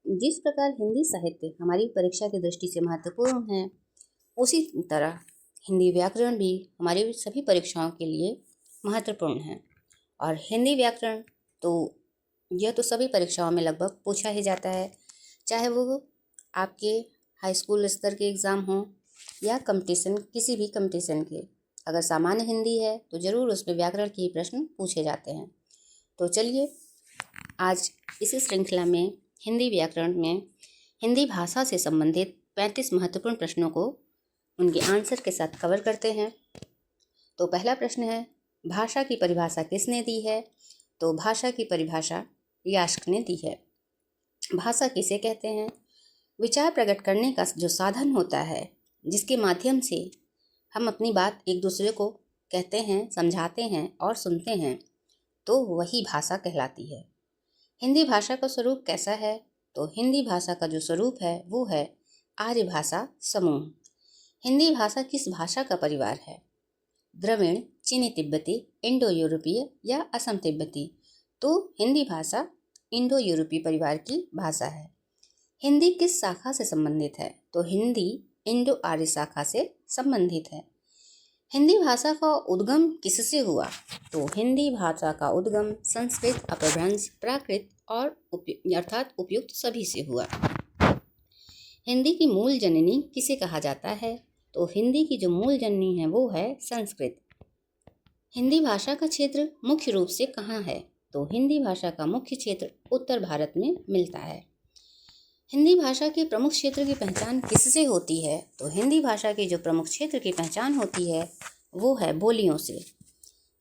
जिस प्रकार हिंदी साहित्य हमारी परीक्षा की दृष्टि से महत्वपूर्ण है, उसी तरह हिंदी व्याकरण भी हमारी सभी परीक्षाओं के लिए महत्वपूर्ण है। और हिंदी व्याकरण तो यह तो सभी परीक्षाओं में लगभग पूछा ही जाता है, चाहे वो आपके हाई स्कूल स्तर के एग्ज़ाम हों या कंपटीशन, किसी भी कंपटीशन के। अगर सामान्य हिंदी है तो ज़रूर उसमें व्याकरण के ही प्रश्न पूछे जाते हैं। तो चलिए आज इसी श्रृंखला में हिंदी व्याकरण में हिंदी भाषा से संबंधित 35 महत्वपूर्ण प्रश्नों को उनके आंसर के साथ कवर करते हैं। तो पहला प्रश्न है, भाषा की परिभाषा किसने दी है? तो भाषा की परिभाषा यास्क ने दी है। भाषा किसे कहते हैं? विचार प्रकट करने का जो साधन होता है, जिसके माध्यम से हम अपनी बात एक दूसरे को कहते हैं, समझाते हैं और सुनते हैं, तो वही भाषा कहलाती है। हिंदी भाषा का स्वरूप कैसा है? तो हिंदी भाषा का जो स्वरूप है वो है आर्य भाषा समूह। हिंदी भाषा किस भाषा का परिवार है? द्रविड़, चीनी तिब्बती, इंडो यूरोपीय या असम तिब्बती। तो हिंदी भाषा इंडो यूरोपीय परिवार की भाषा है। हिंदी किस शाखा से संबंधित है? तो हिंदी इंडो आर्य शाखा से संबंधित है। हिंदी भाषा का उद्गम किससे हुआ? तो हिंदी भाषा का उद्गम संस्कृत, अपभ्रंश, प्राकृत और अर्थात उपयुक्त सभी से हुआ। हिंदी की मूल जननी किसे कहा जाता है? तो हिंदी की जो मूल जननी है वो है संस्कृत। हिंदी भाषा का क्षेत्र मुख्य रूप से कहाँ है? तो हिंदी भाषा का मुख्य क्षेत्र उत्तर भारत में मिलता है। हिंदी भाषा के प्रमुख क्षेत्र की पहचान किससे होती है? तो हिंदी भाषा की जो प्रमुख क्षेत्र की पहचान होती है वो है बोलियों से।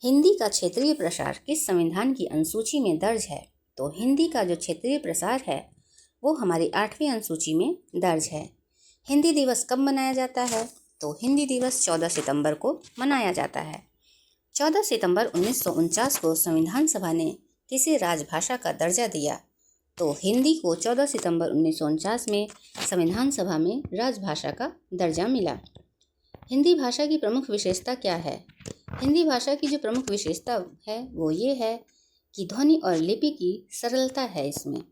हिंदी का क्षेत्रीय प्रसार किस संविधान की अनुसूची में दर्ज है? तो हिंदी का जो क्षेत्रीय प्रसार है वो हमारी 8वीं अनुसूची में दर्ज है। हिंदी दिवस कब मनाया जाता है? तो हिंदी दिवस 14 सितंबर को मनाया जाता है। 14 सितंबर 1949 को संविधान सभा ने किसे राजभाषा का दर्जा दिया? तो हिंदी को 14 सितंबर 1949 में संविधान सभा में राजभाषा का दर्जा मिला। हिंदी भाषा की प्रमुख विशेषता क्या है? हिंदी भाषा की जो प्रमुख विशेषता है वो ये है कि ध्वनि और लिपि की सरलता है इसमें।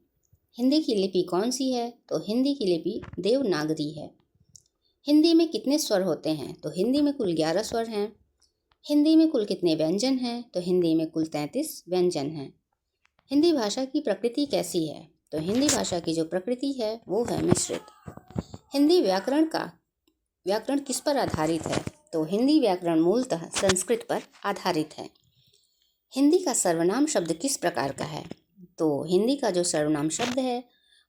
हिंदी की लिपि कौन सी है? तो हिंदी की लिपि देवनागरी है। हिंदी में कितने स्वर होते हैं? तो हिंदी में कुल 11 स्वर हैं। हिंदी में कुल कितने व्यंजन हैं? तो हिंदी में कुल 33 व्यंजन हैं। हिंदी भाषा की प्रकृति कैसी है? तो हिंदी भाषा की जो प्रकृति है वो है मिश्रित। हिंदी व्याकरण किस पर आधारित है? तो हिंदी व्याकरण मूलतः संस्कृत पर आधारित है। हिंदी का सर्वनाम शब्द किस प्रकार का है? तो हिंदी का जो सर्वनाम शब्द है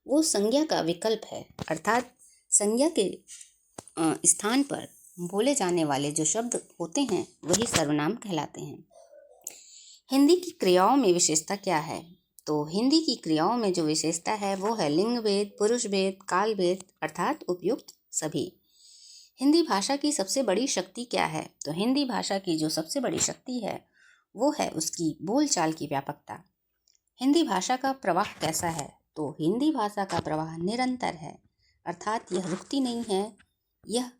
वो संज्ञा का विकल्प है, अर्थात संज्ञा के स्थान पर बोले जाने वाले जो शब्द होते हैं वही सर्वनाम कहलाते हैं। हिंदी की क्रियाओं में विशेषता क्या है? तो हिंदी की क्रियाओं में जो विशेषता है वो है लिंग भेद, पुरुष भेद, काल भेद अर्थात उपयुक्त सभी। हिंदी भाषा की सबसे बड़ी शक्ति क्या है? तो हिंदी भाषा की जो सबसे बड़ी शक्ति है वो है उसकी बोलचाल की व्यापकता। हिंदी भाषा का प्रवाह कैसा है? तो हिंदी भाषा का प्रवाह निरंतर है, अर्थात यह रुकती नहीं है। यह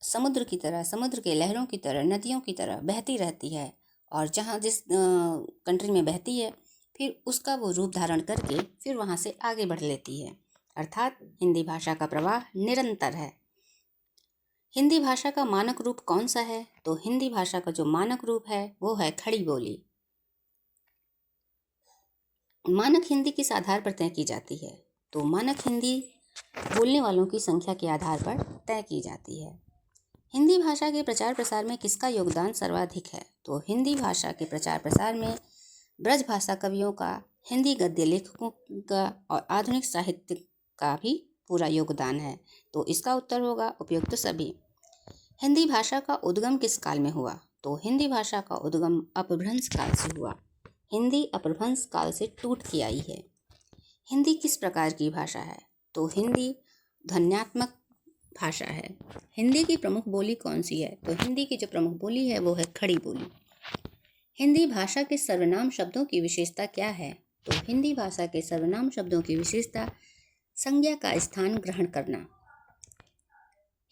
समुद्र की तरह, समुद्र के लहरों की तरह, नदियों की तरह बहती रहती है और जहाँ जिस कंट्री में बहती है फिर उसका वो रूप धारण करके फिर वहाँ से आगे बढ़ लेती है, अर्थात हिंदी भाषा का प्रवाह निरंतर है। हिंदी भाषा का मानक रूप कौन सा है? तो हिंदी भाषा का जो मानक रूप है वो है खड़ी बोली। मानक हिंदी किस आधार पर तय की जाती है? तो मानक हिंदी बोलने वालों की संख्या के आधार पर तय की जाती है। हिंदी भाषा के प्रचार प्रसार में किसका योगदान सर्वाधिक है? तो हिंदी भाषा के प्रचार प्रसार में ब्रज भाषा कवियों का, हिंदी गद्य लेखकों का और आधुनिक साहित्य का भी पूरा योगदान है। तो इसका उत्तर होगा उपयुक्त सभी। हिंदी भाषा का उद्गम किस काल में हुआ? तो हिंदी भाषा का उद्गम अपभ्रंश काल से हुआ। हिंदी अपभ्रंश काल से टूट के आई है। हिंदी किस प्रकार की भाषा है? तो हिंदी ध्वन्यात्मक भाषा है। हिंदी की प्रमुख बोली कौन सी है? तो हिंदी की जो प्रमुख बोली है वो है खड़ी बोली। हिंदी भाषा के सर्वनाम शब्दों की विशेषता क्या है? तो हिंदी भाषा के सर्वनाम शब्दों की विशेषता संज्ञा का स्थान ग्रहण करना।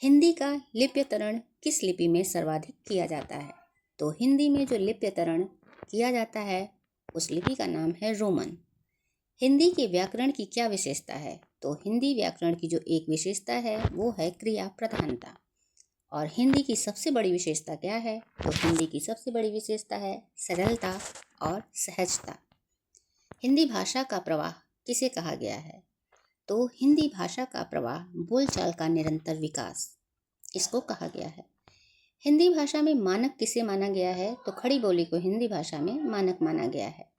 हिंदी का लिप्यतरण किस लिपि में सर्वाधिक किया जाता है? तो हिंदी में जो लिप्यतरण किया जाता है उस लिपि का नाम है रोमन। हिंदी के व्याकरण की क्या विशेषता है? तो हिंदी व्याकरण की जो एक विशेषता है वो है क्रिया प्रधानता। और हिंदी की सबसे बड़ी विशेषता क्या है? तो हिंदी की सबसे बड़ी विशेषता है सरलता और सहजता। हिंदी भाषा का प्रवाह किसे कहा गया है? तो हिंदी भाषा का प्रवाह बोलचाल का निरंतर विकास इसको कहा गया है। हिंदी भाषा में मानक किसे माना गया है? तो खड़ी बोली को हिंदी भाषा में मानक माना गया है।